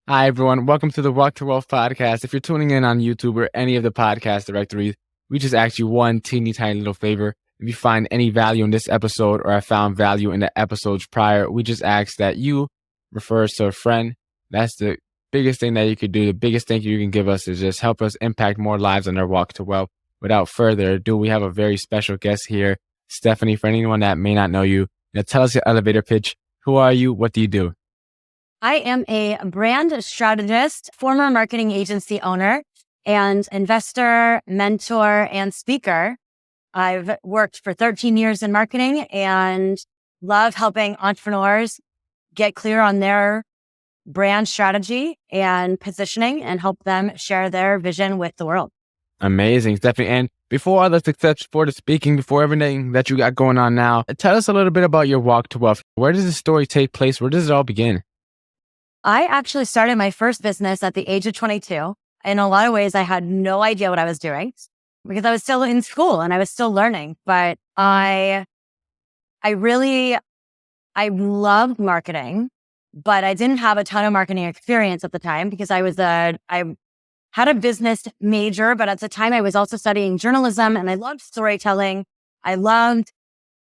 Hi, everyone. Welcome to the Walk to Wealth podcast. If you're tuning in on YouTube or any of the podcast directories, we just ask you one teeny tiny little favor. If you find any value in this episode or have found value in the episodes prior, we just ask that you refer us to a friend. That's the biggest thing that you could do. The biggest thank you can give us is just help us impact more lives on their walk to wealth. Without further ado, we have a very special guest here, Stephanie. For anyone that may not know you, tell us your elevator pitch. Who are you? What do you do? I am a brand strategist, former marketing agency owner, and investor, mentor, and speaker. I've worked for 13 years in marketing and love helping entrepreneurs get clear on their brand strategy and positioning and help them share their vision with the world. Amazing, Stephanie. And before all the success, before the speaking, before everything that you got going on now, tell us a little bit about your walk to wealth. Where does the story take place? Where does it all begin? I actually started my first business at the age of 22. In a lot of ways, I had no idea what I was doing because I was still in school and I was still learning. But I loved marketing, but I didn't have a ton of marketing experience at the time because I had a business major, but at the time I was also studying journalism and I loved storytelling. I loved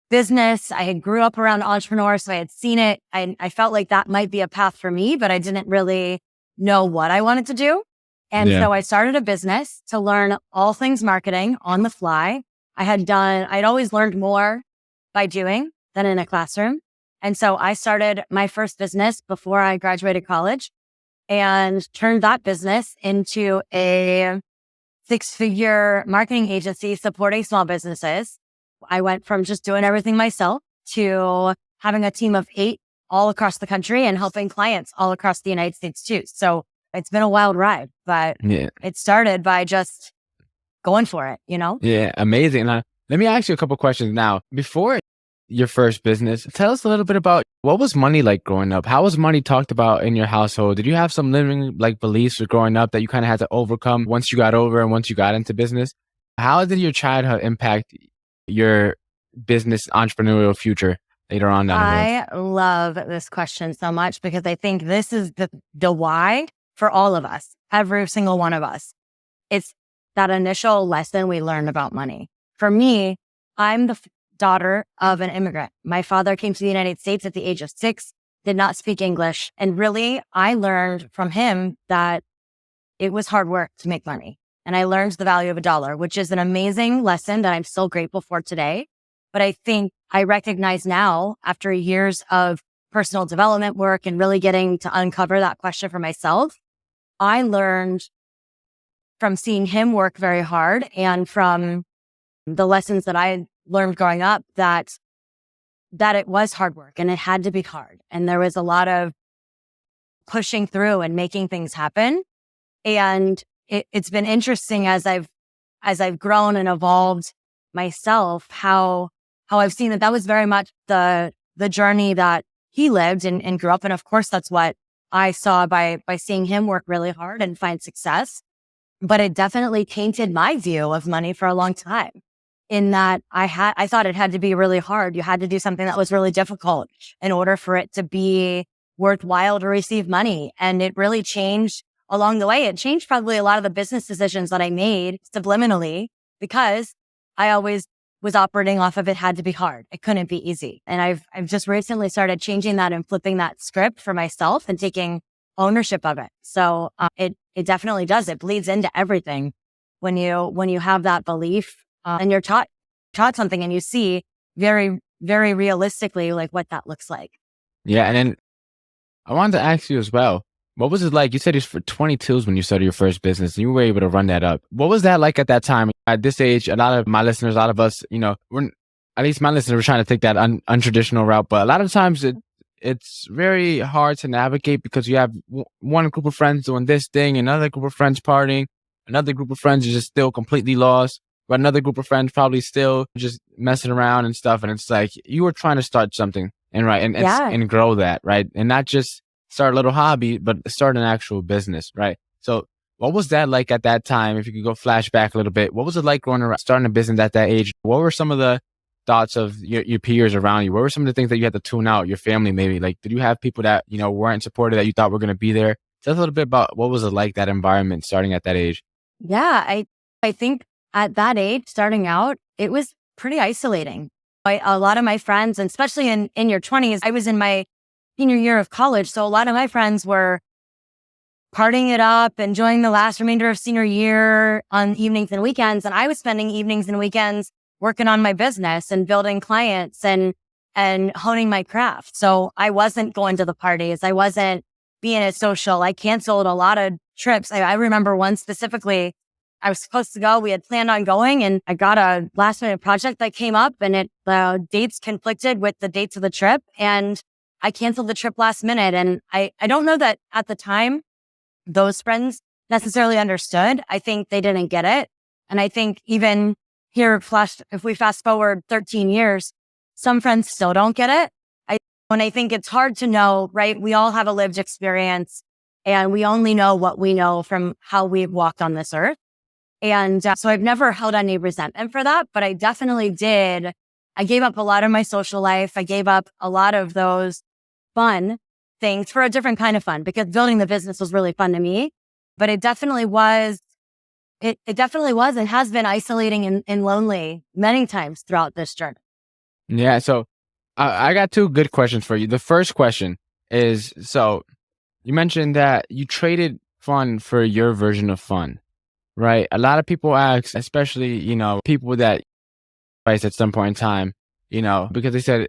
business. I had grew up around entrepreneurs, so I had seen it. I felt like that might be a path for me, but I didn't really know what I wanted to do. And so I started a business to learn all things marketing on the fly. I'd always learned more by doing than in a classroom. And so I started my first business before I graduated college and turned that business into a 6-figure marketing agency supporting small businesses. I went from just doing everything myself to having a team of 8 all across the country and helping clients all across the United States too. So it's been a wild ride, but it started by just going for it, Yeah, amazing. Now, let me ask you a couple questions now. Before your first business, tell us a little bit about what was money like growing up? How was money talked about in your household? Did you have some limiting beliefs growing up that you kind of had to overcome once you got over and once you got into business? How did your childhood impact your business entrepreneurial future later on down the road? I love this question so much because I think this is the why for all of us, every single one of us. It's that initial lesson we learned about money. For me, I'm the daughter of an immigrant. My father came to the United States at the age of 6, did not speak English. And really, I learned from him that it was hard work to make money. And I learned the value of $1, which is an amazing lesson that I'm still grateful for today. But I think I recognize now, after years of personal development work and really getting to uncover that question for myself, I learned from seeing him work very hard and from the lessons that I learned growing up that it was hard work and it had to be hard. And there was a lot of pushing through and making things happen. And it's been interesting as I've grown and evolved myself, how I've seen that was very much the journey that he lived and grew up. And of course, that's what I saw by seeing him work really hard and find success. But it definitely tainted my view of money for a long time, in that I thought it had to be really hard. You had to do something that was really difficult in order for it to be worthwhile to receive money. And it really changed along the way. It changed probably a lot of the business decisions that I made subliminally because I always was operating off of it had to be hard. It couldn't be easy. And I've just recently started changing that and flipping that script for myself and taking ownership of it. So it definitely does. It bleeds into everything when you have that belief and you're taught something and you see very, very realistically what that looks like. Yeah. And then I wanted to ask you as well, what was it like? You said it was for 22s when you started your first business and you were able to run that up. What was that like at that time? At this age, a lot of my listeners, a lot of us, at least my listeners were trying to take that untraditional route. But a lot of times it's very hard to navigate because you have one group of friends doing this thing, another group of friends partying, another group of friends is just still completely lost, but another group of friends probably still just messing around and stuff. And it's like you were trying to start something and grow that, right? And not just start a little hobby, but start an actual business, right? So what was that like at that time? If you could go flashback a little bit, what was it like going around starting a business at that age? What were some of the thoughts of your peers around you? What were some of the things that you had to tune out? Your family, maybe? Did you have people that, weren't supportive that you thought were going to be there Tell us a little bit about what was it like, that environment starting at that age? Yeah, I think at that age, starting out, it was pretty isolating. A lot of my friends, and especially in your 20s, I was in my senior year of college. So a lot of my friends were partying it up, enjoying the last remainder of senior year on evenings and weekends. And I was spending evenings and weekends working on my business and building clients and honing my craft. So I wasn't going to the parties. I wasn't being as social. I canceled a lot of trips. I remember one specifically. I was supposed to go. We had planned on going, and I got a last minute project that came up, and the dates conflicted with the dates of the trip, and I canceled the trip last minute. And I don't know that at the time those friends necessarily understood. I think they didn't get it. And I think even here, if we fast forward 13 years, some friends still don't get it. And I think it's hard to know, right? We all have a lived experience, and we only know what we know from how we've walked on this earth. And so I've never held any resentment for that, but I definitely did. I gave up a lot of my social life. I gave up a lot of those fun things for a different kind of fun, because building the business was really fun to me. But it definitely was, it definitely was and has been isolating and lonely many times throughout this journey. Yeah. So I got two good questions for you. The first question is, so you mentioned that you traded fun for your version of fun, right? A lot of people ask, especially, people that advice at some point in time, because they said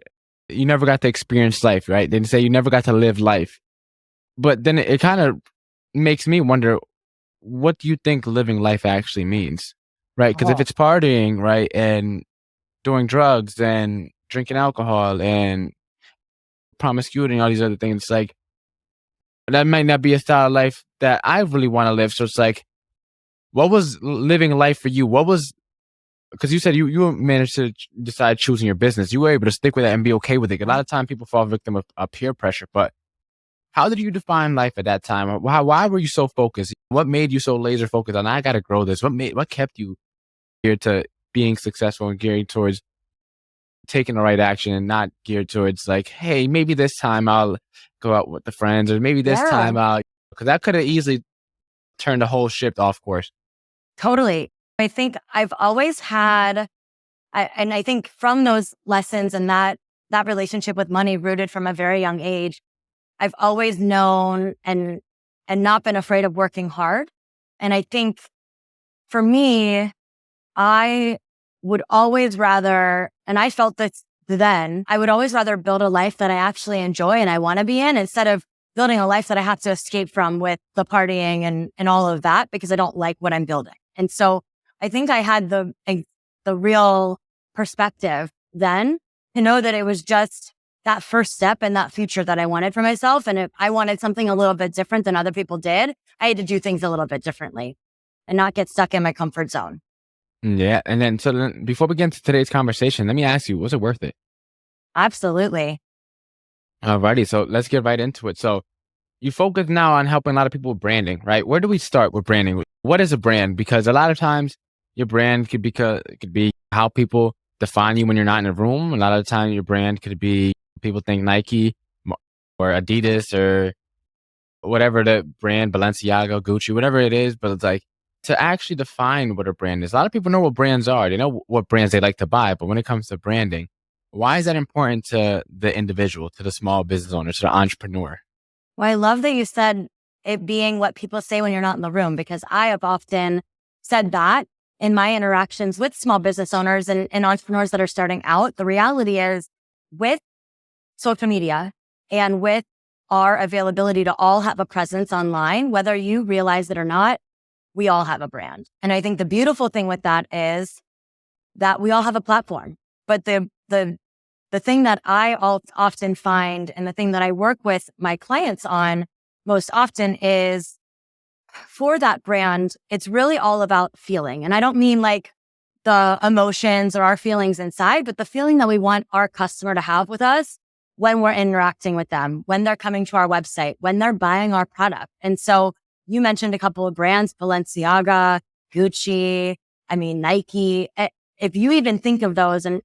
you never got to experience life, right? They say you never got to live life. But then it kind of makes me wonder, what do you think living life actually means, right? Because if it's partying, right, and doing drugs and drinking alcohol and promiscuity and all these other things, it's like, that might not be a style of life that I really want to live. So it's like, what was living life for you? What was, because you said you managed to decide choosing your business. You were able to stick with it and be okay with it. A lot of time people fall victim of peer pressure, but how did you define life at that time? Why were you so focused? What made you so laser focused on, I got to grow this? What kept you geared to being successful and geared towards taking the right action, and not geared towards like, hey, maybe this time I'll go out with the friends, or maybe this time because that could have easily turned the whole ship off course. Totally. I think I've always had, and I think from those lessons and that relationship with money rooted from a very young age, I've always known and not been afraid of working hard. And I think for me, I would always rather, and I felt this then, I would always rather build a life that I actually enjoy and I want to be in, instead of building a life that I have to escape from with the partying and all of that, because I don't like what I'm building. And so I think I had the real perspective then to know that it was just that first step and that future that I wanted for myself. And if I wanted something a little bit different than other people did, I had to do things a little bit differently and not get stuck in my comfort zone. Yeah. And then before we get into today's conversation, let me ask you, was it worth it? Absolutely. Alrighty. So let's get right into it. So you focus now on helping a lot of people with branding, right? Where do we start with branding? What is a brand? Because a lot of times your brand could be how people define you when you're not in a room. A lot of the time your brand could be, people think Nike or Adidas or whatever the brand, Balenciaga, Gucci, whatever it is. But it's like, to actually define what a brand is. A lot of people know what brands are. They know what brands they like to buy. But when it comes to branding, why is that important to the individual, to the small business owner, to the entrepreneur? Well, I love that you said it being what people say when you're not in the room, because I have often said that in my interactions with small business owners and entrepreneurs that are starting out. The reality is, with social media and with our availability to all have a presence online, whether you realize it or not, we all have a brand. And I think the beautiful thing with that is that we all have a platform. But the thing that I often find, and the thing that I work with my clients on most often, is for that brand, it's really all about feeling. And I don't mean like the emotions or our feelings inside, but the feeling that we want our customer to have with us when we're interacting with them, when they're coming to our website, when they're buying our product. And so you mentioned a couple of brands, Balenciaga, Gucci, Nike. If you even think of those, and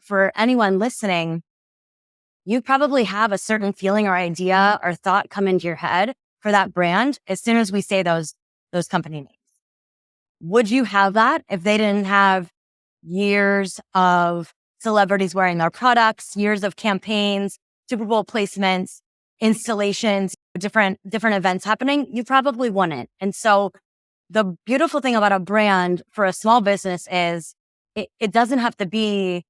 for anyone listening, you probably have a certain feeling or idea or thought come into your head for that brand as soon as we say those company names. Would you have that if they didn't have years of celebrities wearing their products, years of campaigns, Super Bowl placements, installations, different events happening? You probably wouldn't. And so the beautiful thing about a brand for a small business is it doesn't have to be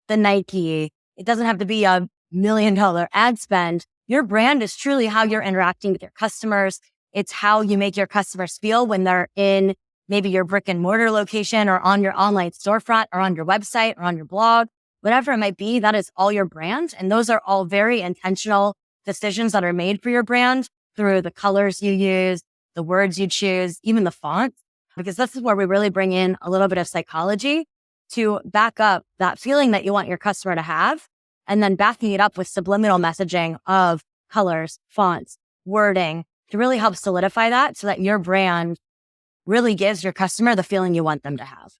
the Nike. It doesn't have to be a $1 million ad spend. Your brand is truly how you're interacting with your customers. It's how you make your customers feel when they're in maybe your brick and mortar location or on your online storefront or on your website or on your blog, whatever it might be. That is all your brand. And those are all very intentional decisions that are made for your brand through the colors you use, the words you choose, even the fonts, because this is where we really bring in a little bit of psychology to back up that feeling that you want your customer to have, and then backing it up with subliminal messaging of colors, fonts, wording to really help solidify that so that your brand really gives your customer the feeling you want them to have.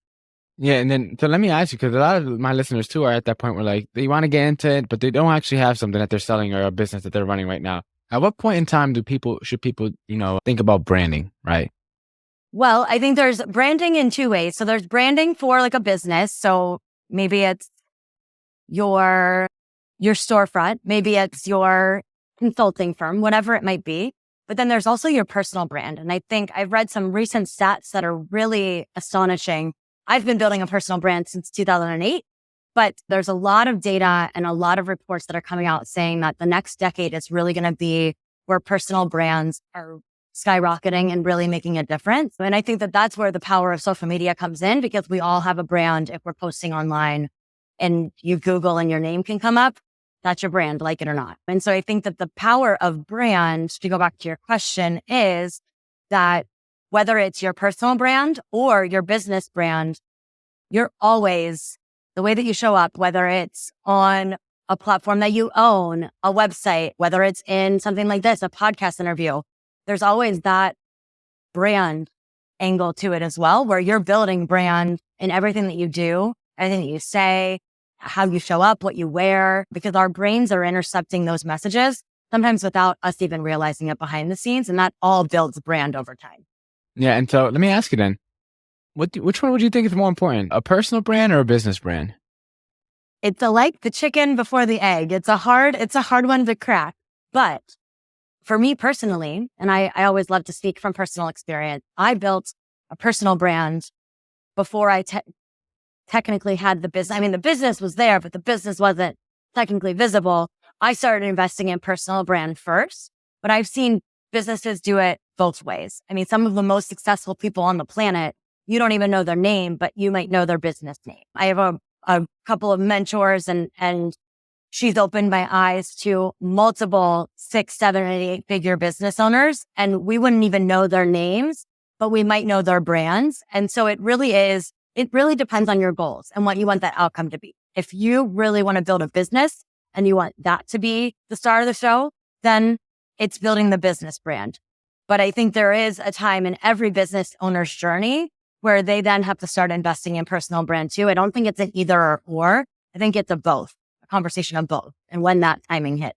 Yeah. And then, so let me ask you, because a lot of my listeners too are at that point where like they want to get into it, but they don't actually have something that they're selling or a business that they're running right now. At what point in time should people, think about branding, right? Well, I think there's branding in two ways. So there's branding for like a business. So maybe it's your storefront, maybe it's your consulting firm, whatever it might be. But then there's also your personal brand. And I think I've read some recent stats that are really astonishing. I've been building a personal brand since 2008, but there's a lot of data and a lot of reports that are coming out saying that the next decade is really going to be where personal brands are skyrocketing and really making a difference. And I think that that's where the power of social media comes in, because we all have a brand. If we're posting online and you Google and your name can come up, that's your brand, like it or not. And so I think that the power of brand, to go back to your question, is that whether it's your personal brand or your business brand, you're always, the way that you show up, whether it's on a platform that you own, a website, whether it's in something like this, a podcast interview, there's always that brand angle to it as well, where you're building brand in everything that you do, everything that you say, how you show up, what you wear, because our brains are intercepting those messages, sometimes without us even realizing it behind the scenes. And that all builds brand over time. Yeah. And so let me ask you then, which one would you think is more important, a personal brand or a business brand? It's like the chicken before the egg. It's a hard one to crack. But for me personally, and I always love to speak from personal experience, I built a personal brand before I technically had the business. I mean, the business was there, but the business wasn't technically visible. I started investing in personal brand first, but I've seen businesses do it both ways. I mean, some of the most successful people on the planet, you don't even know their name, but you might know their business name. I have a couple of mentors and she's opened my eyes to multiple 6, 7, and 8-figure business owners. And we wouldn't even know their names, but we might know their brands. And so it really depends on your goals and what you want that outcome to be. If you really want to build a business and you want that to be the star of the show, then it's building the business brand. But I think there is a time in every business owner's journey where they then have to start investing in personal brand too. I don't think it's an either or. I think it's a both, a conversation of both, and when that timing hit.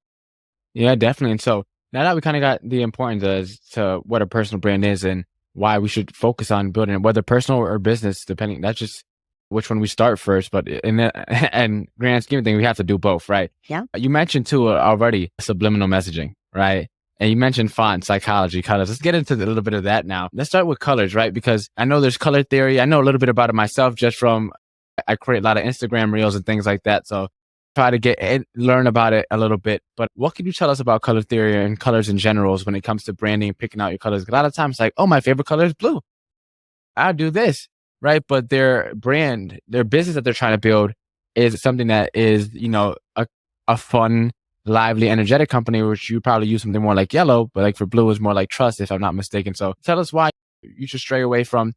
Yeah, definitely. And so now that we kind of got the importance as to what a personal brand is and why we should focus on building it, whether personal or business, depending, that's just which one we start first. But in the and grand scheme of things, we have to do both, right? Yeah. You mentioned too already subliminal messaging, right? And you mentioned font, psychology, colors. Let's get into a little bit of that now. Let's start with colors, right? Because I know there's color theory. I know a little bit about it myself just from, I create a lot of Instagram reels and things like that. So try to learn about it a little bit. But what can you tell us about color theory and colors in general when it comes to branding, picking out your colors? A lot of times it's like, oh, my favorite color is blue. I'll do this, right? But their brand, their business that they're trying to build is something that is, a fun, lively, energetic company, which you probably use something more like yellow, but like for blue is more like trust, if I'm not mistaken. So tell us why you should stray away from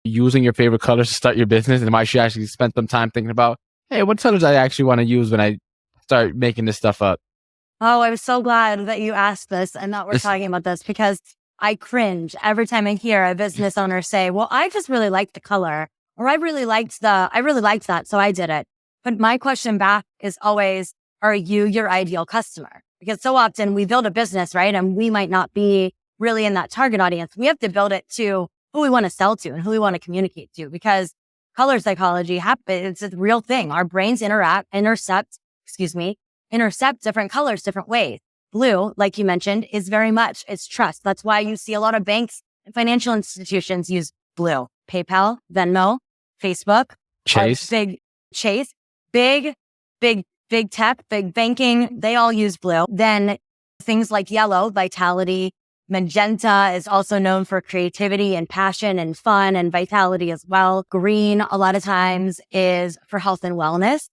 using your favorite colors to start your business, and why you should actually spend some time thinking about, hey, what colors I actually want to use when I start making this stuff up. Oh, I'm so glad that you asked this and that we're talking about this, because I cringe every time I hear a business owner say, well, I just really liked the color, or I really liked that, so I did it. But my question back is always, are you your ideal customer? Because so often we build a business, right? And we might not be really in that target audience. We have to build it to who we want to sell to and who we want to communicate to, because color psychology happens. It's a real thing. Our brains intercept different colors, different ways. Blue, like you mentioned, is very much, it's trust. That's why you see a lot of banks and financial institutions use blue. PayPal, Venmo, Facebook, Chase. big tech, big banking, they all use blue. Then things like yellow, vitality, magenta is also known for creativity and passion and fun and vitality as well. Green, a lot of times, is for health and wellness.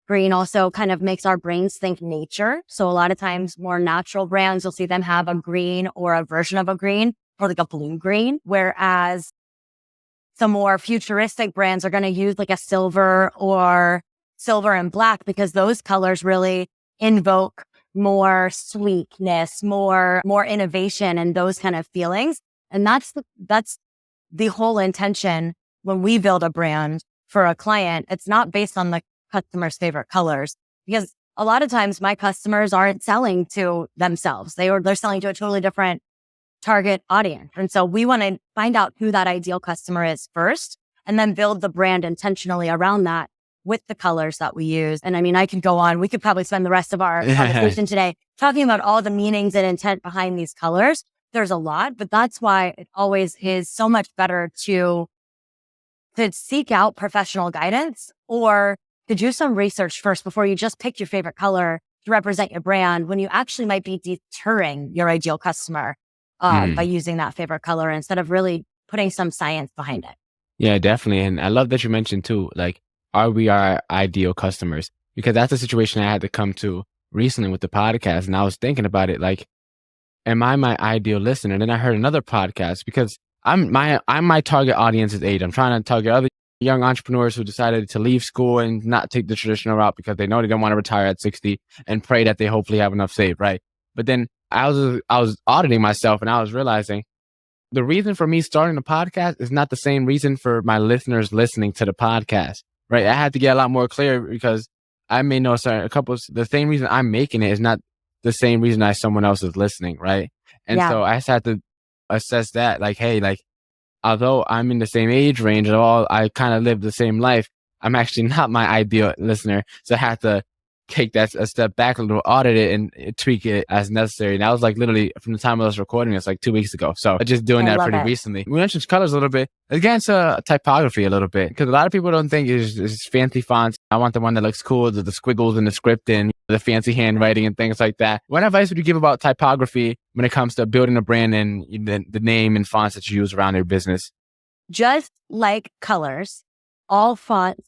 Green also kind of makes our brains think nature. So a lot of times more natural brands, you'll see them have a green or a version of a green or like a blue green. Whereas some more futuristic brands are going to use like a silver and black, because those colors really invoke more sweetness, more innovation and those kind of feelings. And that's the whole intention when we build a brand for a client. It's not based on the customer's favorite colors, because a lot of times my customers aren't selling to themselves. They're selling to a totally different target audience. And so we want to find out who that ideal customer is first, and then build the brand intentionally around that with the colors that we use. And I mean, I could go on. We could probably spend the rest of our conversation today talking about all the meanings and intent behind these colors. There's a lot, but that's why it always is so much better to seek out professional guidance or to do some research first before you just pick your favorite color to represent your brand, when you actually might be deterring your ideal customer by using that favorite color instead of really putting some science behind it. Yeah, definitely. And I love that you mentioned too, like, are we our ideal customers? Because that's a situation I had to come to recently with the podcast. And I was thinking about it, like, am I my ideal listener? And then I heard another podcast, because I'm my target audience's age. I'm trying to target other young entrepreneurs who decided to leave school and not take the traditional route because they know they don't want to retire at 60 and pray that they hopefully have enough saved, right? But then I was auditing myself, and I was realizing the reason for me starting the podcast is not the same reason for my listeners listening to the podcast, right? I had to get a lot more clear, because I may know the same reason I'm making it is not the same reason as someone else is listening, right? And so I just had to assess that, like, hey, like, although I'm in the same age range at all, I kind of live the same life, I'm actually not my ideal listener. So I had to take that a step back a little, audit it, and tweak it as necessary. And that was like literally from the time I was recording this, like 2 weeks ago. So just doing that pretty recently. We mentioned colors a little bit. Again, it's typography a little bit, because a lot of people don't think it's fancy fonts. I want the one that looks cool, the squiggles and the script and the fancy handwriting and things like that. What advice would you give about typography when it comes to building a brand and the name and fonts that you use around your business? Just like colors, all fonts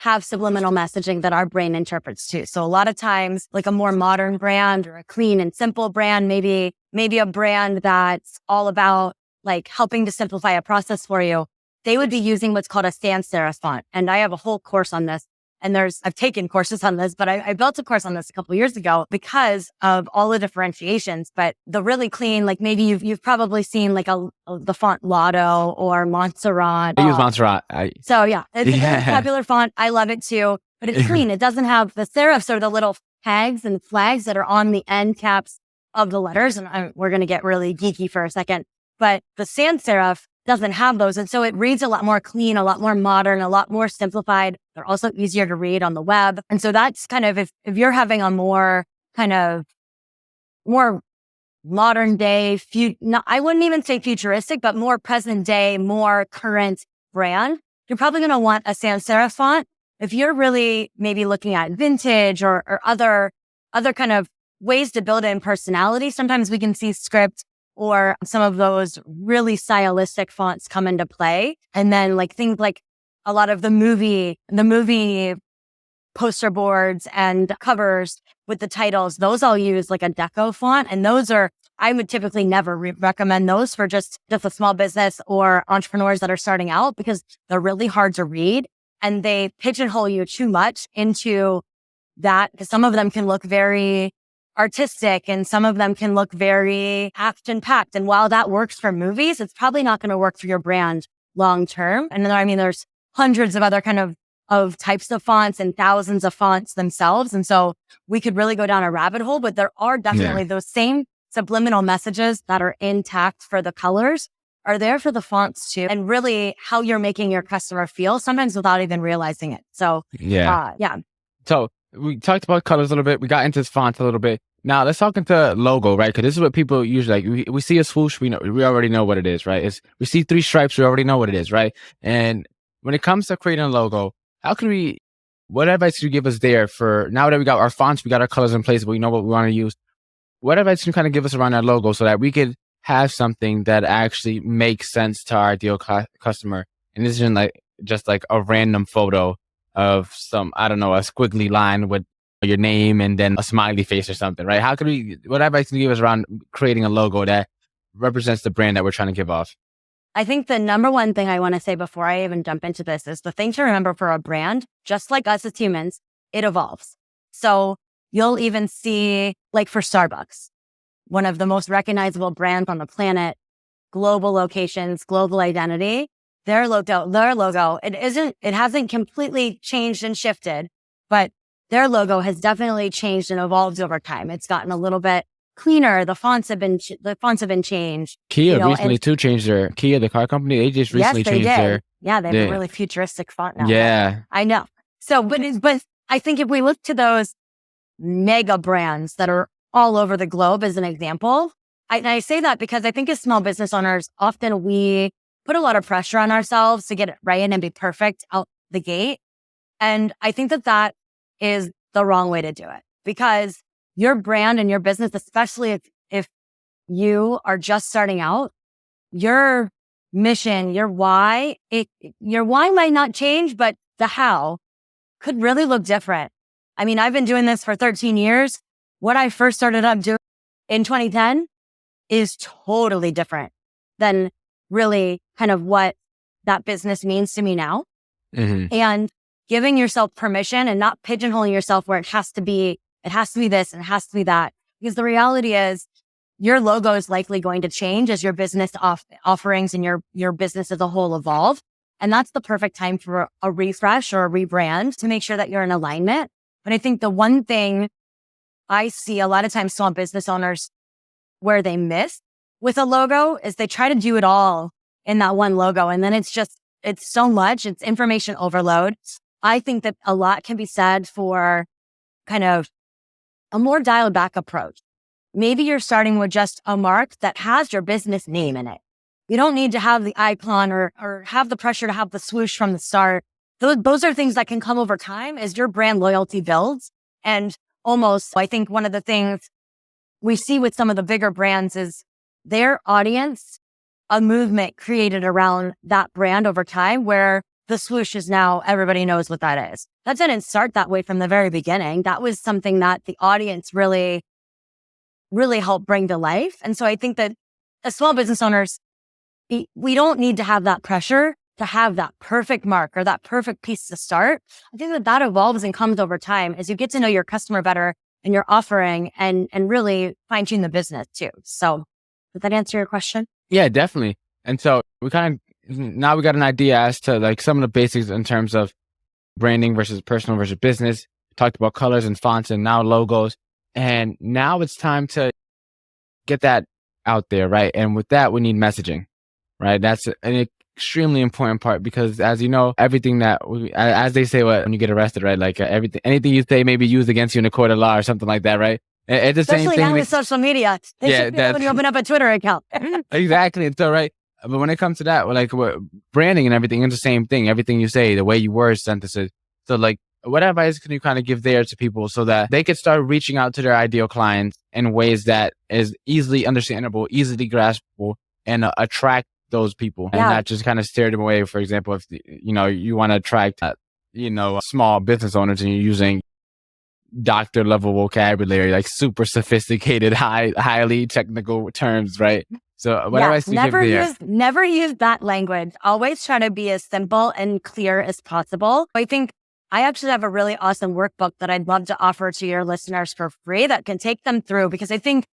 have subliminal messaging that our brain interprets too. So a lot of times, like a more modern brand or a clean and simple brand, maybe a brand that's all about like helping to simplify a process for you, they would be using what's called a sans serif font. And I have a whole course on this. And I've taken courses on this, but I built a course on this a couple of years ago because of all the differentiations. But the really clean, like maybe you've probably seen like the font Lotto or Montserrat. I use Montserrat. So yeah, it's a very popular font. I love it too, but it's clean. It doesn't have the serifs or the little tags and flags that are on the end caps of the letters. And we're going to get really geeky for a second, but the sans serif doesn't have those. And so it reads a lot more clean, a lot more modern, a lot more simplified. They're also easier to read on the web. And so that's kind of, if you're having a more kind of more modern day, I wouldn't even say futuristic, but more present day, more current brand, you're probably going to want a sans serif font. If you're really maybe looking at vintage or other kind of ways to build in personality, sometimes we can see script or some of those really stylistic fonts come into play. And then like things like a lot of the movie poster boards and covers with the titles, those all use like a deco font. And I would typically never recommend those for just a small business or entrepreneurs that are starting out, because they're really hard to read and they pigeonhole you too much into that. Because some of them can look very artistic and some of them can look very action-packed. And while that works for movies, it's probably not going to work for your brand long term. And then, I mean, there's hundreds of other kind of of types of fonts and thousands of fonts themselves. And so we could really go down a rabbit hole, but there are definitely those same subliminal messages that are intact for the colors are there for the fonts too. And really how you're making your customer feel sometimes without even realizing it. So yeah. So we talked about colors a little bit. We got into fonts a little bit. Now let's talk into logo, right? Because this is what people usually like. We see a swoosh, we already know what it is, right? We see 3 stripes, we already know what it is, right? And when it comes to creating a logo, what advice do you give us there for now that we got our fonts, we got our colors in place, but we know what we want to use? What advice can you kind of give us around that logo so that we could have something that actually makes sense to our ideal customer? And this isn't like just like a random photo of some, I don't know, a squiggly line with your name and then a smiley face or something, right? What advice can you give us around creating a logo that represents the brand that we're trying to give off? I think the number one thing I want to say before I even jump into this is the thing to remember for a brand, just like us as humans, it evolves. So you'll even see, like for Starbucks, one of the most recognizable brands on the planet, global locations, global identity, their logo, it hasn't completely changed and shifted, but their logo has definitely changed and evolved over time. It's gotten a little bit cleaner. The fonts have been changed. Kia recently too changed their Kia, the car company. They just recently changed their. Yeah, they have a really futuristic font now. Yeah, I know. So, but I think if we look to those mega brands that are all over the globe as an example, I say that because I think as small business owners, often we put a lot of pressure on ourselves to get it right and be perfect out the gate. And I think that is the wrong way to do it, because your brand and your business, especially if you are just starting out, your mission, your why might not change, but the how could really look different. I mean, I've been doing this for 13 years. What I first started up doing in 2010 is totally different than really kind of what that business means to me now. Mm-hmm. And giving yourself permission and not pigeonholing yourself where it has to be this and it has to be that. Because the reality is your logo is likely going to change as your business offerings and your business as a whole evolve. And that's the perfect time for a refresh or a rebrand to make sure that you're in alignment. But I think the one thing I see a lot of times small business owners where they miss with a logo is they try to do it all in that one logo. And then it's so much, it's information overload. I think that a lot can be said for kind of a more dialed back approach. Maybe you're starting with just a mark that has your business name in it. You don't need to have the icon or have the pressure to have the swoosh from the start. Those are things that can come over time as your brand loyalty builds. And almost, I think one of the things we see with some of the bigger brands is their audience, a movement created around that brand over time where the swoosh is now everybody knows what that is. That didn't start that way from the very beginning. That was something that the audience really, really helped bring to life. And so I think that as small business owners, we don't need to have that pressure to have that perfect mark or that perfect piece to start. I think that evolves and comes over time as you get to know your customer better and your offering and really fine tune the business too. So did that answer your question? Yeah, definitely. And so now we got an idea as to like some of the basics in terms of branding versus personal versus business. We talked about colors and fonts and now logos. And now it's time to get that out there, right? And with that, we need messaging, right? That's an extremely important part because as you know, everything as they say, when you get arrested, right? Like anything you say may be used against you in a court of law or something like that, right? It's the Especially same thing now with social media. They should be able to open up a Twitter account. Exactly. And so, right. But when it comes to that, branding and everything, it's the same thing. Everything you say, the way you word sentences. So like, what advice can you kind of give there to people so that they could start reaching out to their ideal clients in ways that is easily understandable, easily graspable, and attract those people and not just kind of steer them away? For example, if you want to attract small business owners and you're using doctor level vocabulary, like super sophisticated, highly technical terms, right? So what advice do you give there? Never use that language. Always try to be as simple and clear as possible. I think I actually have a really awesome workbook that I'd love to offer to your listeners for free that can take them through, because I think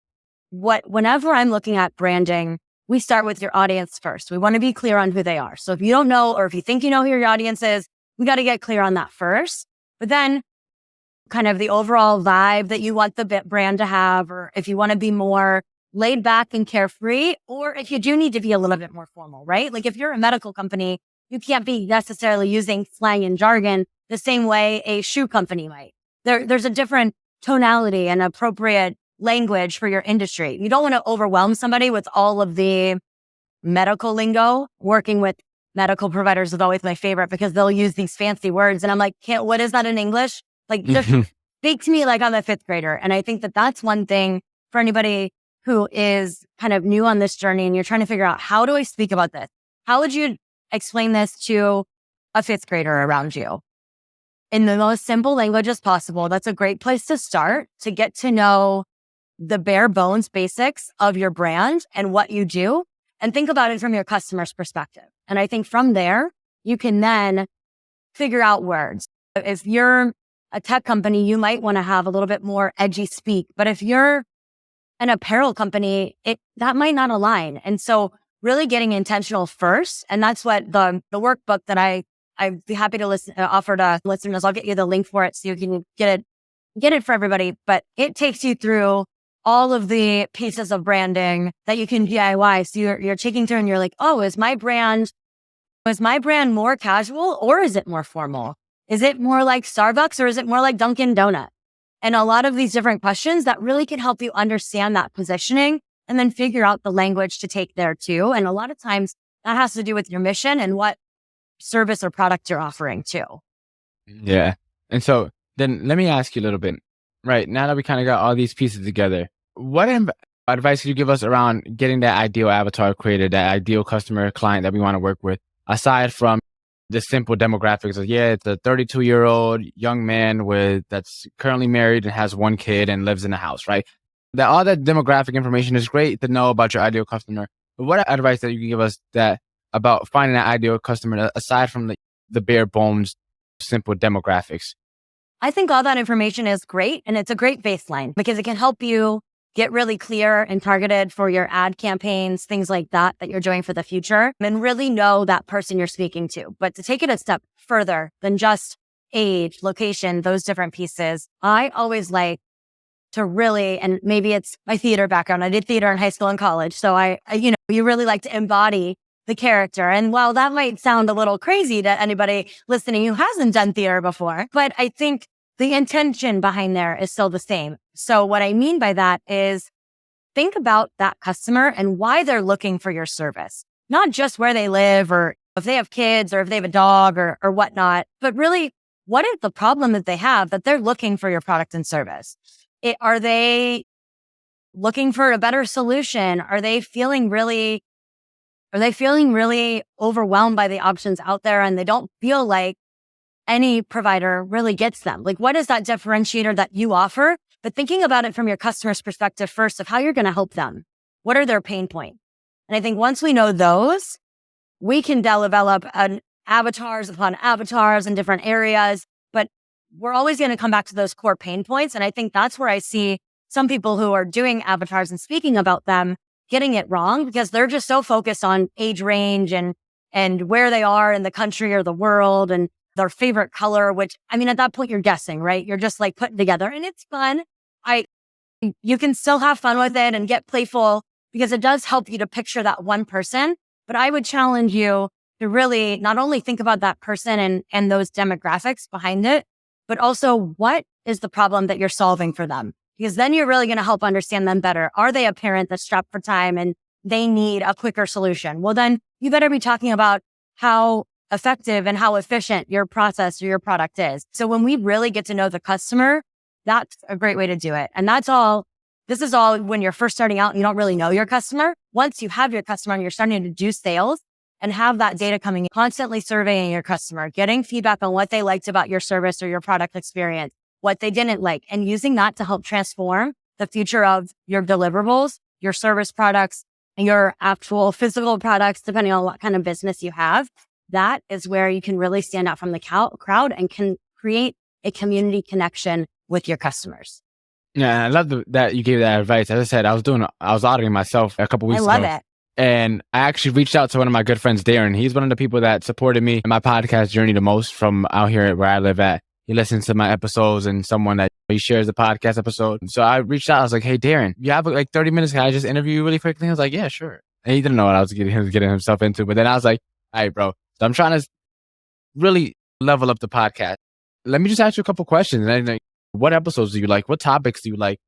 whenever I'm looking at branding, we start with your audience first. We want to be clear on who they are. So if you don't know, or if you think you know who your audience is, we got to get clear on that first. But then kind of the overall vibe that you want the brand to have, or if you want to be more laid back and carefree, or if you do need to be a little bit more formal, right? Like if you're a medical company, you can't be necessarily using slang and jargon the same way a shoe company might. There's a different tonality and appropriate language for your industry. You don't want to overwhelm somebody with all of the medical lingo. Working with medical providers is always my favorite because they'll use these fancy words. And I'm like, what is that in English? Like, just speak to me like I'm a fifth grader. And I think that that's one thing for anybody who is kind of new on this journey and you're trying to figure out, how do I speak about this? How would you explain this to a fifth grader around you? In the most simple language as possible. That's a great place to start, to get to know the bare bones basics of your brand and what you do, and think about it from your customer's perspective. And I think from there, you can then figure out words. If you're a tech company, you might want to have a little bit more edgy speak. But if you're an apparel company, that might not align. And so really getting intentional first. And that's what the workbook that I'd be happy to offer to listeners. I'll get you the link for it so you can get it for everybody. But it takes you through all of the pieces of branding that you can DIY. So you're checking through and you're like, oh, is my brand more casual or is it more formal? Is it more like Starbucks or is it more like Dunkin' Donut? And a lot of these different questions that really can help you understand that positioning and then figure out the language to take there too. And a lot of times that has to do with your mission and what service or product you're offering too. Yeah. And so then let me ask you a little bit, right? Now that we kind of got all these pieces together, what advice could you give us around getting that ideal avatar created, that ideal customer client that we want to work with, aside from the simple demographics of, it's a 32-year-old young man that's currently married and has one kid and lives in a house, right? All that demographic information is great to know about your ideal customer. But what advice that you can give us about finding that ideal customer aside from the bare bones, simple demographics? I think all that information is great, and it's a great baseline because it can help you get really clear and targeted for your ad campaigns, things like that you're doing for the future, and really know that person you're speaking to. But to take it a step further than just age, location, those different pieces, I always like to really, and maybe it's my theater background. I did theater in high school and college. So you really like to embody the character. And while that might sound a little crazy to anybody listening who hasn't done theater before, but I think the intention behind there is still the same. So what I mean by that is think about that customer and why they're looking for your service, not just where they live or if they have kids or if they have a dog or whatnot, but really what is the problem that they have that they're looking for your product and service? Are they looking for a better solution? Are they feeling really overwhelmed by the options out there and they don't feel like any provider really gets them? Like, what is that differentiator that you offer? But thinking about it from your customer's perspective first of how you're going to help them. What are their pain points? And I think once we know those, we can develop avatars upon avatars in different areas. But we're always going to come back to those core pain points. And I think that's where I see some people who are doing avatars and speaking about them getting it wrong because they're just so focused on age range and where they are in the country or the world and their favorite color, which, I mean, at that point, you're guessing, right? You're just like putting together and it's fun. You can still have fun with it and get playful because it does help you to picture that one person. But I would challenge you to really not only think about that person and those demographics behind it, but also what is the problem that you're solving for them? Because then you're really going to help understand them better. Are they a parent that's strapped for time and they need a quicker solution? Well, then you better be talking about how effective and how efficient your process or your product is. So when we really get to know the customer, that's a great way to do it. And this is all when you're first starting out and you don't really know your customer. Once you have your customer and you're starting to do sales and have that data coming in, constantly surveying your customer, getting feedback on what they liked about your service or your product experience, what they didn't like, and using that to help transform the future of your deliverables, your service products, and your actual physical products, depending on what kind of business you have. That is where you can really stand out from the crowd and can create a community connection with your customers. Yeah, I love that you gave that advice. As I said, I was auditing myself a couple weeks ago. I love it. And I actually reached out to one of my good friends, Darren. He's one of the people that supported me in my podcast journey the most from out here where I live at. He listens to my episodes and someone that he shares the podcast episode. So I reached out. I was like, hey, Darren, you have like 30 minutes. Can I just interview you really quickly? He was like, yeah, sure. And he didn't know what I was getting himself into. But then I was like, all right, bro. So I'm trying to really level up the podcast. Let me just ask you a couple questions. And like, what episodes do you like? What topics do you like?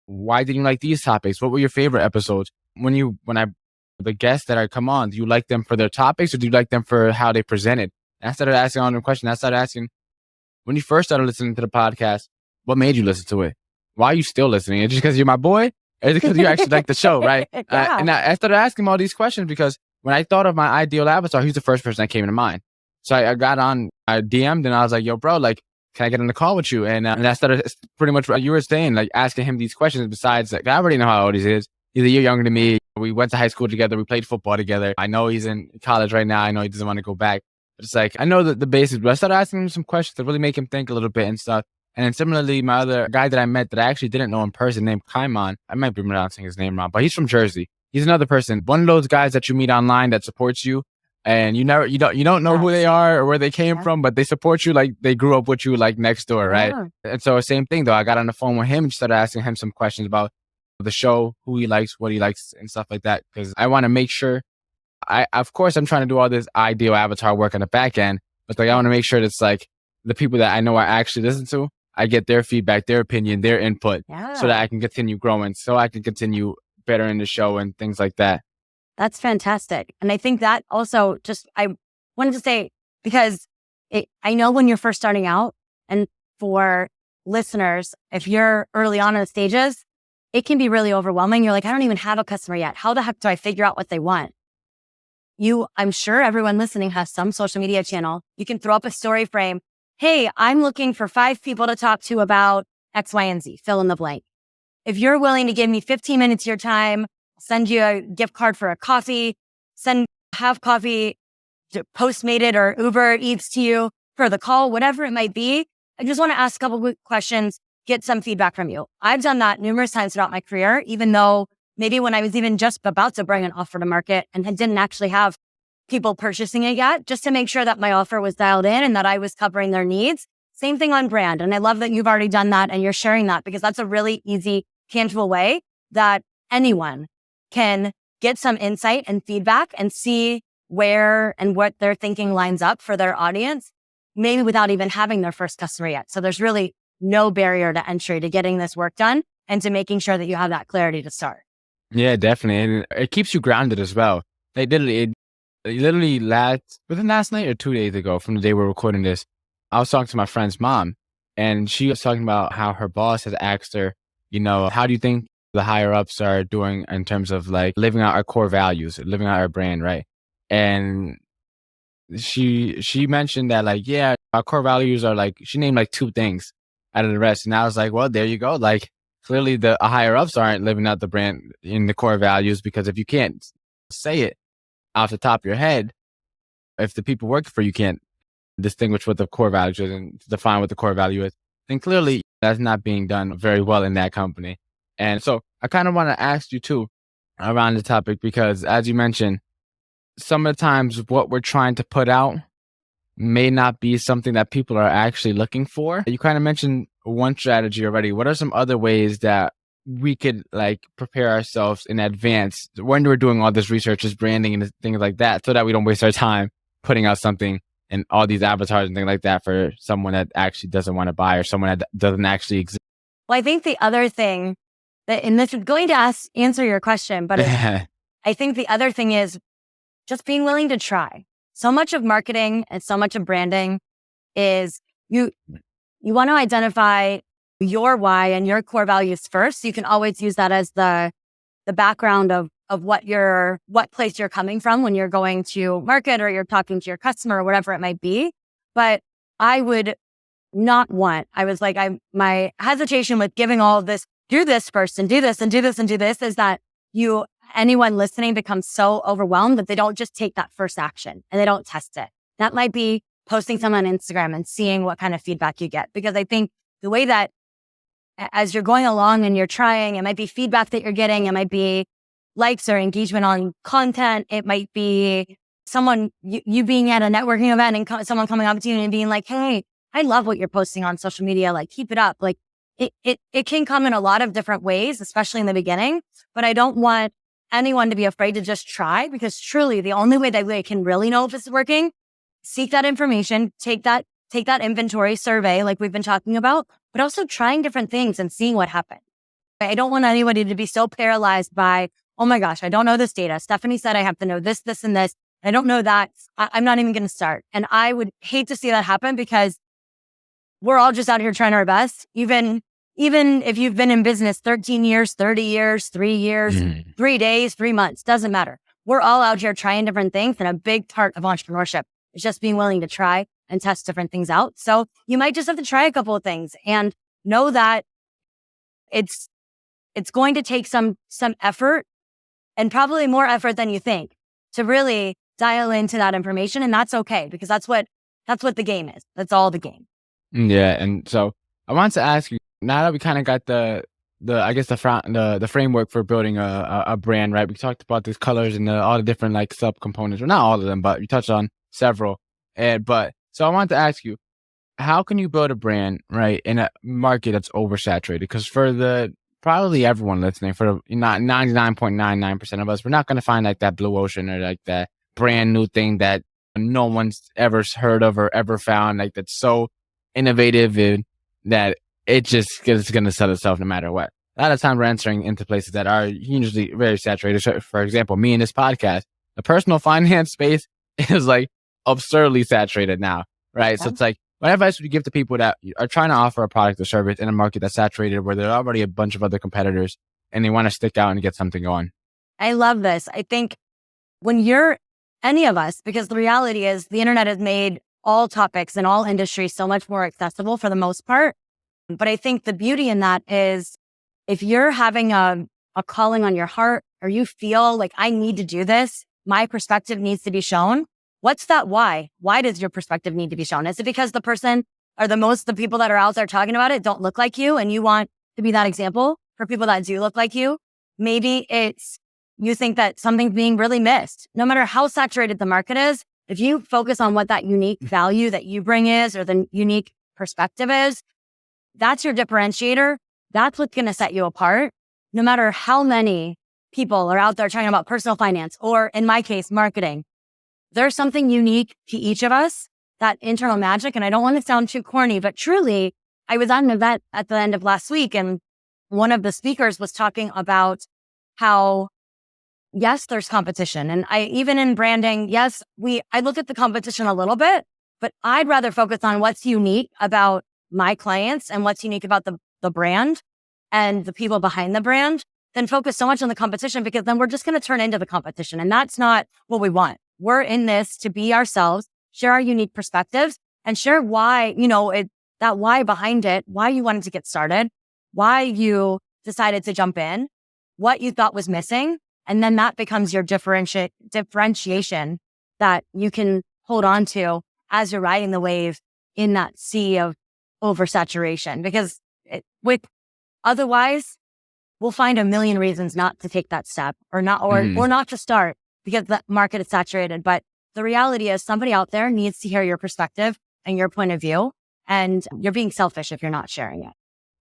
Why did you like these topics? What were your favorite episodes? The guests that are come on, do you like them for their topics or do you like them for how they presented? And I started asking on the question. I started asking, when you first started listening to the podcast, what made you listen to it? Why are you still listening? Is it just because you're my boy? Or is it because you actually like the show, right? Yeah. And I started asking him all these questions because when I thought of my ideal avatar, he's the first person that came to mind. So I got on, I DM'd and I was like, yo, bro, like, can I get on the call with you? And I started pretty much what you were saying, like asking him these questions besides, like, I already know how old he is. He's a year younger than me. We went to high school together. We played football together. I know he's in college right now. I know he doesn't want to go back. But it's like, I know the basics, but I started asking him some questions to really make him think a little bit and stuff. And then similarly, my other guy that I met that I actually didn't know in person named Kaimon, I might be pronouncing his name wrong, but he's from Jersey. He's another person, one of those guys that you meet online that supports you. And you don't know who they are or where they came from, but they support you like they grew up with you like next door, right? Yeah. And so same thing though. I got on the phone with him and started asking him some questions about the show, who he likes, what he likes, and stuff like that. Because I want to make sure. Of course, I'm trying to do all this ideal avatar work on the back end, but like I want to make sure that's like the people that I know I actually listen to, I get their feedback, their opinion, their input, so that I can continue growing, so I can continue bettering the show and things like that. That's fantastic. And I think that also I wanted to say, because I know when you're first starting out, and for listeners, if you're early on in the stages, it can be really overwhelming. You're like, I don't even have a customer yet. How the heck do I figure out what they want? I'm sure everyone listening has some social media channel. You can throw up a story frame. Hey, I'm looking for 5 people to talk to about X, Y, and Z, fill in the blank. If you're willing to give me 15 minutes of your time, send you a gift card for a coffee, have coffee, Postmated or Uber Eats to you for the call, whatever it might be. I just want to ask a couple quick questions, get some feedback from you. I've done that numerous times throughout my career, even though maybe when I was even just about to bring an offer to market and didn't actually have people purchasing it yet, just to make sure that my offer was dialed in and that I was covering their needs. Same thing on brand. And I love that you've already done that and you're sharing that, because that's a really easy, tangible way that anyone can get some insight and feedback and see where and what their thinking lines up for their audience, maybe without even having their first customer yet. So there's really no barrier to entry to getting this work done and to making sure that you have that clarity to start. Yeah, definitely. And it keeps you grounded as well. It literally within last night or 2 days ago from the day we're recording this, I was talking to my friend's mom and she was talking about how her boss has asked her, how do you think the higher ups are doing in terms of like living out our core values, living out our brand, right? And she mentioned that like, yeah, our core values are like, she named like 2 things out of the rest. And I was like, well, there you go. Like clearly the higher ups aren't living out the brand in the core values, because if you can't say it off the top of your head, if the people working for you can't distinguish what the core value is and define what the core value is, then clearly that's not being done very well in that company. And so I kind of want to ask you too around the topic, because as you mentioned, some of the times what we're trying to put out may not be something that people are actually looking for. You kind of mentioned one strategy already. What are some other ways that we could like prepare ourselves in advance when we're doing all this research, this branding and things like that, so that we don't waste our time putting out something and all these avatars and things like that for someone that actually doesn't want to buy or someone that doesn't actually exist? Well, I think the other thing and this is going to answer your question, but I think the other thing is just being willing to try. So much of marketing and so much of branding is you want to identify your why and your core values first. You can always use that as the background of what place you're coming from when you're going to market or you're talking to your customer or whatever it might be. But I would not want, my hesitation with giving all of this, do this first and do this and do this and do this, is that anyone listening becomes so overwhelmed that they don't just take that first action and they don't test it. That might be posting something on Instagram and seeing what kind of feedback you get. Because I think the way that as you're going along and you're trying, it might be feedback that you're getting. It might be likes or engagement on content. It might be someone, you being at a networking event and someone coming up to you and being like, hey, I love what you're posting on social media. Like, keep it up. Like, it can come in a lot of different ways, especially in the beginning. But I don't want anyone to be afraid to just try, because truly the only way that they can really know if it's working, seek that information, take that inventory survey like we've been talking about, but also trying different things and seeing what happens. I don't want anybody to be so paralyzed by, oh my gosh, I don't know this data. Stephanie said I have to know this, this, and this. I don't know that. I'm not even going to start. And I would hate to see that happen, because we're all just out here trying our best. Even if you've been in business 13 years, 30 years, 3 years, 3 days, 3 months, doesn't matter. We're all out here trying different things. And a big part of entrepreneurship is just being willing to try and test different things out. So you might just have to try a couple of things and know that it's going to take some effort, and probably more effort than you think, to really dial into that information. And that's okay, because that's what the game is. That's all the game. Yeah. And so I wanted to ask you, now that we kind of got the framework for building a brand, right? We talked about these colors and all the different like subcomponents, well, not all of them, but you touched on several. So I wanted to ask you, how can you build a brand, right, in a market that's oversaturated? Because for probably everyone listening, for not 99.99% of us, we're not going to find like that blue ocean or like that brand new thing that no one's ever heard of or ever found, like that's so innovative and that it just is going to sell itself no matter what. A lot of time we're entering into places that are usually very saturated. So for example, me and this podcast, the personal finance space is like absurdly saturated now, right? Yeah. So it's like, what advice would you give to people that are trying to offer a product or service in a market that's saturated, where there are already a bunch of other competitors and they want to stick out and get something going? I love this. I think when you're any of us, because the reality is the internet has made all topics and all industries so much more accessible for the most part. But I think the beauty in that is, if you're having a calling on your heart, or you feel like, I need to do this, my perspective needs to be shown. What's that why? Why does your perspective need to be shown? Is it because the person or the people that are out there talking about it don't look like you, and you want to be that example for people that do look like you? Maybe it's you think that something's being really missed. No matter how saturated the market is, if you focus on what that unique value that you bring is, or the unique perspective is, that's your differentiator. That's what's going to set you apart. No matter how many people are out there talking about personal finance, or in my case, marketing, there's something unique to each of us, that internal magic. And I don't want to sound too corny, but truly, I was at an event at the end of last week, and one of the speakers was talking about how, yes, there's competition. And even in branding, yes, I look at the competition a little bit, but I'd rather focus on what's unique about my clients and what's unique about the brand and the people behind the brand, than focus so much on the competition, because then we're just going to turn into the competition. And that's not what we want. We're in this to be ourselves, share our unique perspectives, and share why, that why behind it, why you wanted to get started, why you decided to jump in, what you thought was missing. And then that becomes your differentiation that you can hold on to as you're riding the wave in that sea of oversaturation. Because otherwise, we'll find a million reasons not to take that step, or not to start, because the market is saturated. But the reality is, somebody out there needs to hear your perspective and your point of view, and you're being selfish if you're not sharing it.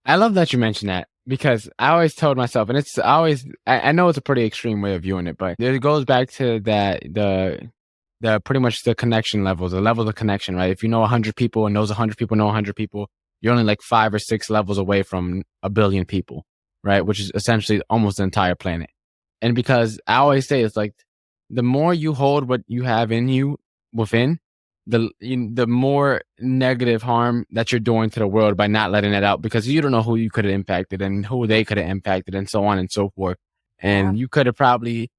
I love that you mentioned that, because I always told myself, and it's always, I know it's a pretty extreme way of viewing it, but it goes back to that, the pretty much the connection levels, the level of connection, right? If you know 100 people and those 100 people know 100 people, you're only like 5 or 6 levels away from a billion people, right? Which is essentially almost the entire planet. And because I always say, it's like, the more you hold what you have in you within, the more negative harm that you're doing to the world by not letting it out, because you don't know who you could have impacted and who they could have impacted, and so on and so forth. And you could have probably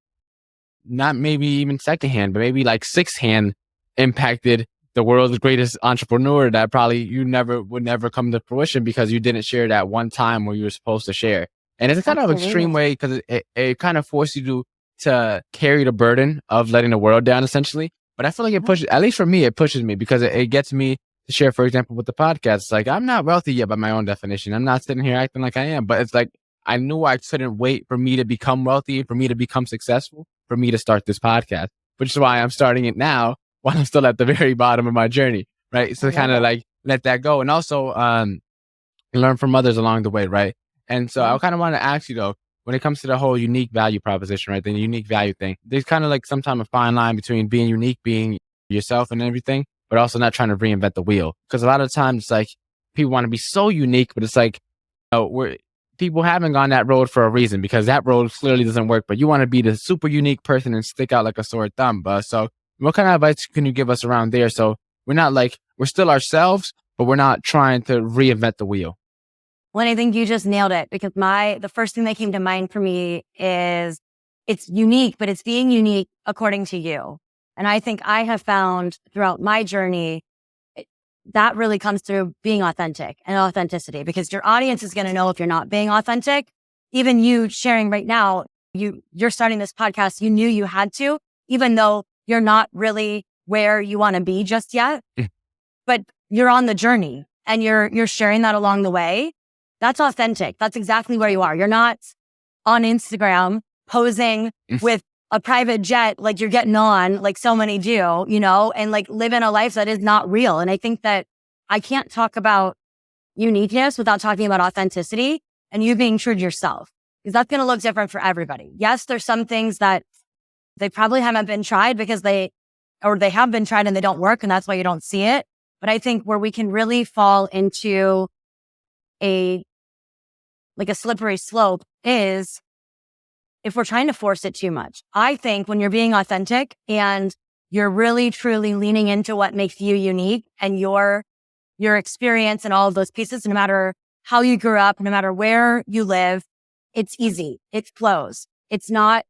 not maybe even secondhand, but maybe like sixth hand impacted the world's greatest entrepreneur that probably would never come to fruition, because you didn't share that one time where you were supposed to share. And it's kind of extreme way, because it kind of forces you to carry the burden of letting the world down, essentially. But I feel like it pushes, at least for me, it pushes me, because it gets me to share, for example, with the podcast. It's like, I'm not wealthy yet by my own definition. I'm not sitting here acting like I am, but it's like, I knew I couldn't wait for me to become wealthy, for me to become successful, for me to start this podcast, which is why I'm starting it now while I'm still at the very bottom of my journey, right? I So love kind of it. like let that go. And also, learn from others along the way, right? And so Yeah. I kind of want to ask you though, when it comes to the whole unique value proposition, right? The unique value thing, there's kind of like sometimes a fine line between being unique, being yourself and everything, but also not trying to reinvent the wheel. Because a lot of times it's like people want to be so unique, but it's like, we're people haven't gone that road for a reason because that road clearly doesn't work. But you want to be the super unique person and stick out like a sore thumb. So what kind of advice can you give us around there? So we're not like we're still ourselves, but we're not trying to reinvent the wheel. Well, I think you just nailed it because the first thing that came to mind for me is it's unique, but it's being unique according to you. And I think I have found throughout my journey, that really comes through being authentic and authenticity because your audience is going to know if you're not being authentic. Even you sharing right now, you're starting this podcast, you knew you had to, even though you're not really where you want to be just yet, but you're on the journey and you're sharing that along the way. That's authentic. That's exactly where you are. You're not on Instagram posing with a private jet like you're getting on, like so many do, and like living a life that is not real. And I think that I can't talk about uniqueness without talking about authenticity and you being true to yourself, because that's going to look different for everybody. Yes, there's some things that they probably haven't been tried because they have been tried and they don't work, and that's why you don't see it. But I think where we can really fall into a slippery slope is if we're trying to force it too much. I think when you're being authentic and you're really truly leaning into what makes you unique and your experience and all of those pieces, no matter how you grew up, no matter where you live, it's easy. It flows. It's not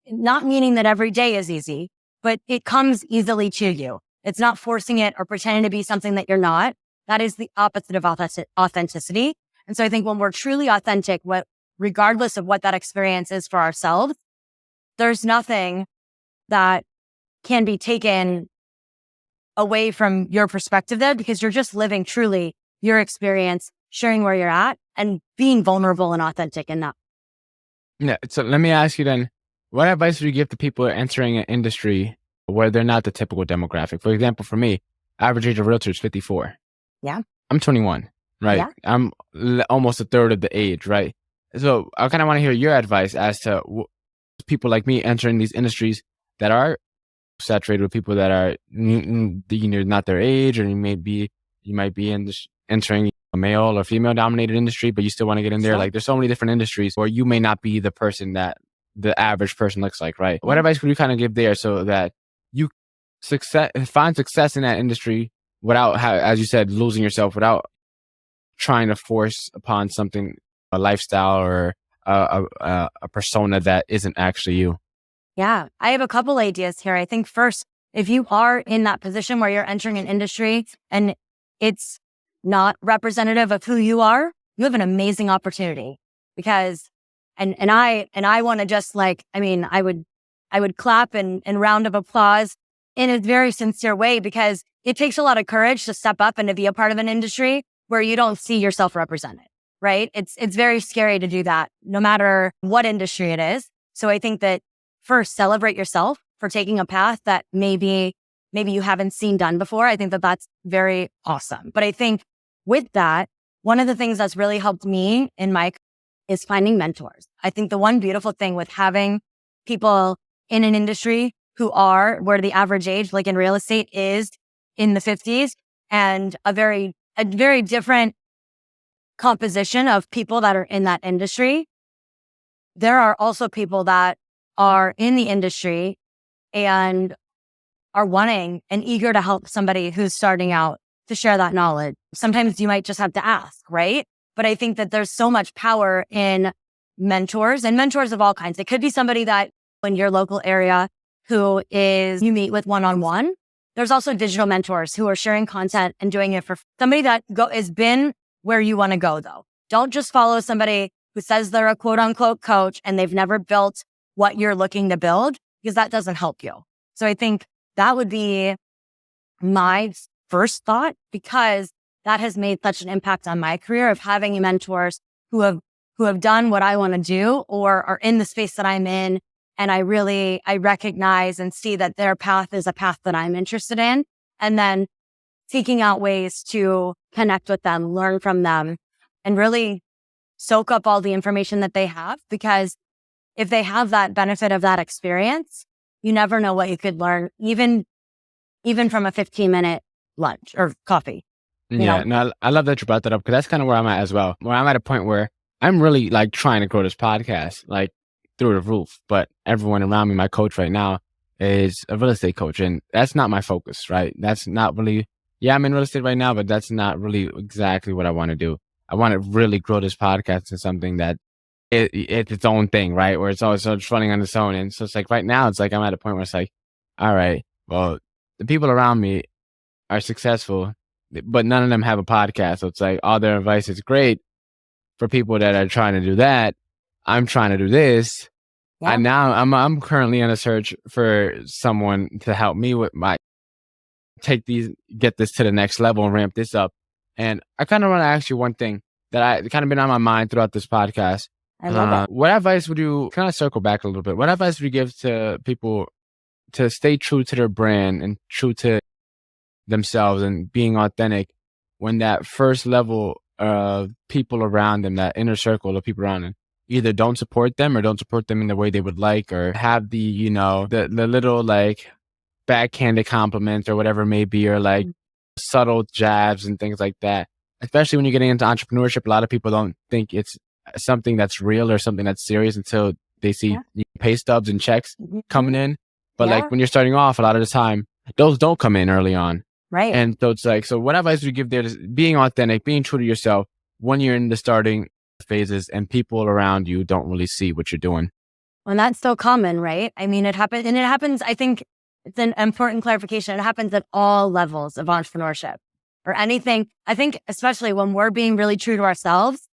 meaning that every day is easy, but it comes easily to you. It's not forcing it or pretending to be something that you're not. That is the opposite of authenticity. And so I think when we're truly authentic, regardless of what that experience is for ourselves, there's nothing that can be taken away from your perspective there because you're just living truly your experience, sharing where you're at and being vulnerable and authentic in that. Yeah. So let me ask you then, what advice would you give to people entering an industry where they're not the typical demographic? For example, for me, average age of realtor is 54. Yeah. I'm 21, right? Yeah. I'm almost a third of the age, right? So I kind of want to hear your advice as to people like me entering these industries that are saturated with people that are not their age, or you might be entering a male or female dominated industry, but you still want to get in there. Sure. Like there's so many different industries where you may not be the person that the average person looks like, right? What advice would you kind of give there so that you find success in that industry without, as you said, losing yourself, without trying to force upon something, a lifestyle or a persona that isn't actually you? Yeah, I have a couple ideas here. I think first, if you are in that position where you're entering an industry and it's not representative of who you are, you have an amazing opportunity because, and I want to just I would clap and round of applause in a very sincere way because it takes a lot of courage to step up and to be a part of an industry where you don't see yourself represented, right? It's very scary to do that no matter what industry it is. So I think that first, celebrate yourself for taking a path that maybe you haven't seen done before. I think that that's very awesome. But I think with that, one of the things that's really helped me in my is finding mentors. I think the one beautiful thing with having people in an industry who are where the average age, like in real estate, is in the 50s and a very different composition of people that are in that industry. There are also people that are in the industry and are wanting and eager to help somebody who's starting out to share that knowledge. Sometimes you might just have to ask, right? But I think that there's so much power in mentors and mentors of all kinds. It could be somebody that in your local area who is you meet with one-on-one. There's also digital mentors who are sharing content and doing it for somebody that has been where you want to go though. Don't just follow somebody who says they're a quote unquote coach and they've never built what you're looking to build, because that doesn't help you. So I think that would be my first thought, because that has made such an impact on my career of having mentors who have who have done what I want to do or are in the space that I'm in. And I recognize and see that their path is a path that I'm interested in. And then seeking out ways to connect with them, learn from them, and really soak up all the information that they have. Because if they have that benefit of that experience, you never know what you could learn, even from a 15-minute lunch or coffee. Yeah, no, I love that you brought that up because that's kind of where I'm at as well. Where I'm at a point where I'm really like trying to grow this podcast like through the roof, but everyone around me, my coach right now is a real estate coach, and that's not my focus, right? That's not really. Yeah, I'm in real estate right now, but that's not really exactly what I want to do. I want to really grow this podcast into something that it's its own thing, right? Where it's always just running on its own. And so it's like right now, it's like I'm at a point where it's like, all right, well, the people around me are successful, but none of them have a podcast. So it's like all their advice is great for people that are trying to do that. I'm trying to do this. Yeah. And now I'm currently in a search for someone to help me with my get this to the next level and ramp this up. And I kind of want to ask you one thing that I kind of been on my mind throughout this podcast. I love it. What advice would you kind of circle back a little bit? What advice would you give to people to stay true to their brand and true to themselves and being authentic when that first level of people around them, that inner circle of people around them, either don't support them or don't support them in the way they would like, or have the, the little like backhanded compliments or whatever it may be, or like subtle jabs and things like that. Especially when you're getting into entrepreneurship, a lot of people don't think it's something that's real or something that's serious until they see pay stubs and checks coming in. But like when you're starting off, a lot of the time, those don't come in early on. Right. And so it's like, so what advice would you give there to being authentic, being true to yourself when you're in the starting phases and people around you don't really see what you're doing? Well, that's so common, right? I mean, it happens, I think it's an important clarification. It happens at all levels of entrepreneurship or anything. I think especially when we're being really true to ourselves,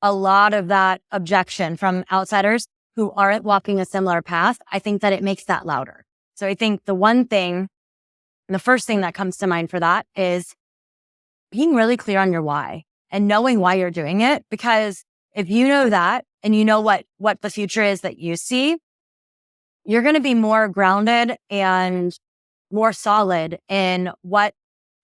a lot of that objection from outsiders who aren't walking a similar path, I think that it makes that louder. So I think the first thing that comes to mind for that is being really clear on your why and knowing why you're doing it. Because if you know that and you know what the future is that you see, you're going to be more grounded and more solid in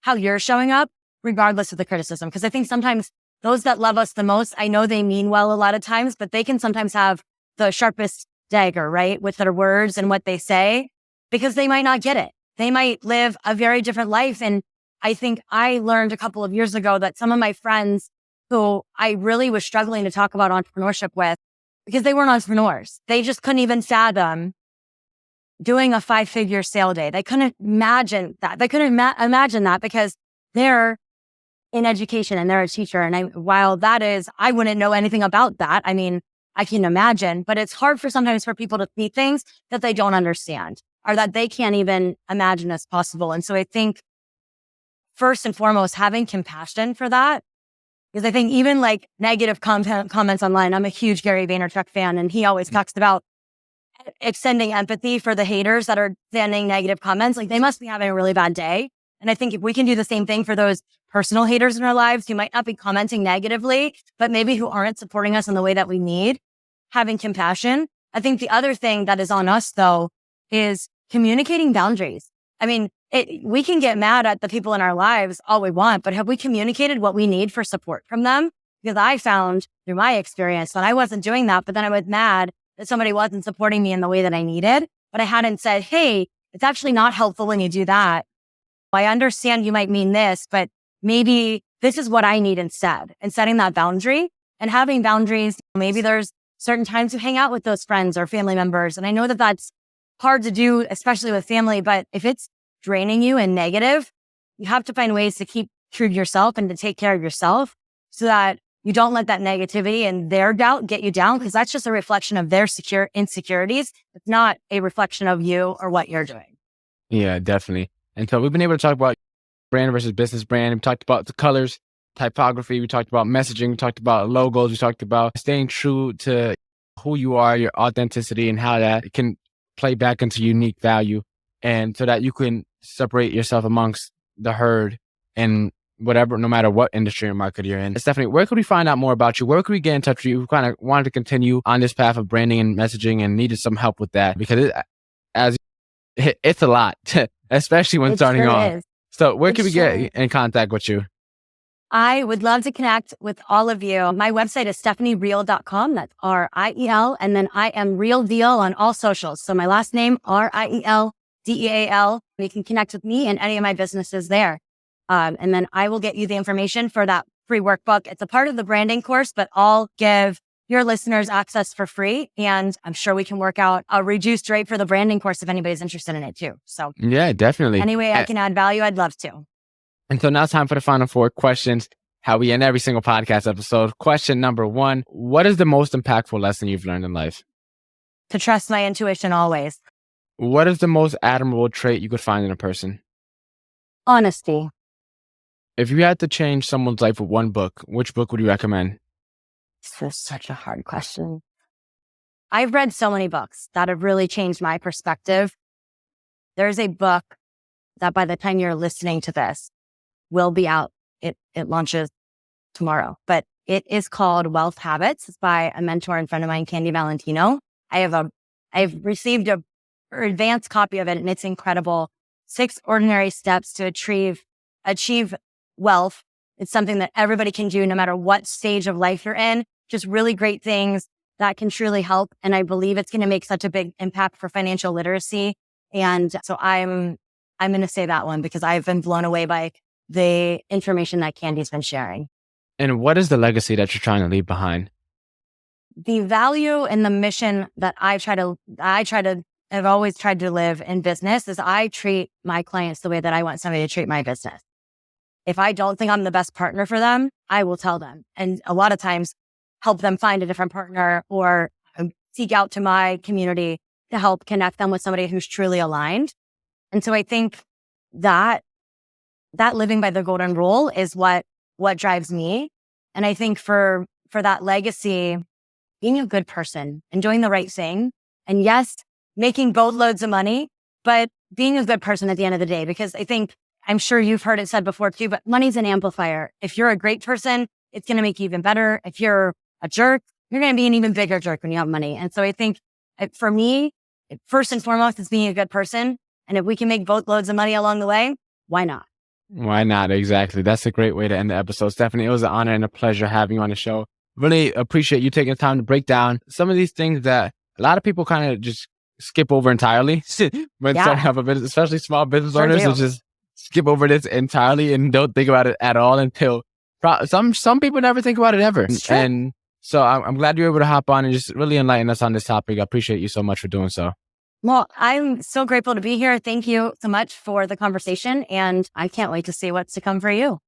how you're showing up, regardless of the criticism. Because I think sometimes those that love us the most, I know they mean well a lot of times, but they can sometimes have the sharpest dagger, right, with their words and what they say, because they might not get it. They might live a very different life. And I think I learned a couple of years ago that some of my friends who I really was struggling to talk about entrepreneurship with, because they weren't entrepreneurs, they just couldn't even fathom doing a 5-figure sale day. They couldn't imagine that. They couldn't imagine that because they're in education and they're a teacher. And while that is, I wouldn't know anything about that. I mean, I can imagine, but it's hard sometimes for people to see things that they don't understand or that they can't even imagine as possible. And so I think first and foremost, having compassion for that, because I think even like negative comments online, I'm a huge Gary Vaynerchuk fan, and he always talks about extending empathy for the haters that are sending negative comments. Like they must be having a really bad day. And I think if we can do the same thing for those personal haters in our lives who might not be commenting negatively, but maybe who aren't supporting us in the way that we need, having compassion. I think the other thing that is on us though is communicating boundaries. I mean, we can get mad at the people in our lives all we want, but have we communicated what we need for support from them? Because I found through my experience that I wasn't doing that, but then I was mad that somebody wasn't supporting me in the way that I needed, but I hadn't said, hey, it's actually not helpful when you do that. I understand you might mean this, but maybe this is what I need instead. And setting that boundary and having boundaries, maybe there's certain times to hang out with those friends or family members. And I know that that's hard to do, especially with family, but if it's draining you and negative, you have to find ways to keep true to yourself and to take care of yourself so that you don't let that negativity and their doubt get you down, because that's just a reflection of their insecurities. It's not a reflection of you or what you're doing. Yeah, definitely. And so we've been able to talk about brand versus business brand. We talked about the colors, typography. We talked about messaging. We talked about logos. We talked about staying true to who you are, your authenticity, and how that can play back into unique value. And so that you can separate yourself amongst the herd and whatever, no matter what industry or market you're in. Stephanie, where could we find out more about you? Where could we get in touch with you? We kind of wanted to continue on this path of branding and messaging and needed some help with that because it's a lot, especially when starting off. So where can we get in contact with you? I would love to connect with all of you. My website is stephanieriel.com. That's RIEL. And then I am Real Deal on all socials. So my last name, RIELDEAL. You can connect with me and any of my businesses there. And then I will get you the information for that free workbook. It's a part of the branding course, but I'll give your listeners access for free. And I'm sure we can work out a reduced rate for the branding course if anybody's interested in it too. So yeah, definitely. Any way I can add value, I'd love to. And so now it's time for the final 4 questions, how we end every single podcast episode. Question number 1, what is the most impactful lesson you've learned in life? To trust my intuition always. What is the most admirable trait you could find in a person? Honesty. If you had to change someone's life with one book, which book would you recommend? This is such a hard question. I've read so many books that have really changed my perspective. There's a book that by the time you're listening to this will be out. It launches tomorrow, but it is called Wealth Habits. It's by a mentor and friend of mine, Candy Valentino. I've received an advanced copy of it and it's incredible. 6 ordinary steps to achieve wealth. It's something that everybody can do no matter what stage of life you're in. Just really great things that can truly help. And I believe it's going to make such a big impact for financial literacy. And so I'm going to say that one because I've been blown away by the information that Candy's been sharing. And what is the legacy that you're trying to leave behind? The value and the mission that I've always tried to live in business is I treat my clients the way that I want somebody to treat my business. If I don't think I'm the best partner for them, I will tell them. And a lot of times help them find a different partner or seek out to my community to help connect them with somebody who's truly aligned. And so I think that living by the golden rule is what drives me. And I think for that legacy, being a good person and doing the right thing. And yes, making boatloads of money, but being a good person at the end of the day, because I'm sure you've heard it said before too, but money's an amplifier. If you're a great person, it's going to make you even better. If you're a jerk, you're going to be an even bigger jerk when you have money. And so I think for me, first and foremost, it's being a good person. And if we can make boatloads of money along the way, why not? Why not? Exactly. That's a great way to end the episode. Stephanie, it was an honor and a pleasure having you on the show. Really appreciate you taking the time to break down some of these things that a lot of people kind of just skip over entirely when starting up a business, especially small business owners who just skip over this entirely and don't think about it at all until some people never think about it ever. And so I'm glad you were able to hop on and just really enlighten us on this topic. I appreciate you so much for doing so. Well, I'm so grateful to be here. Thank you so much for the conversation. And I can't wait to see what's to come for you.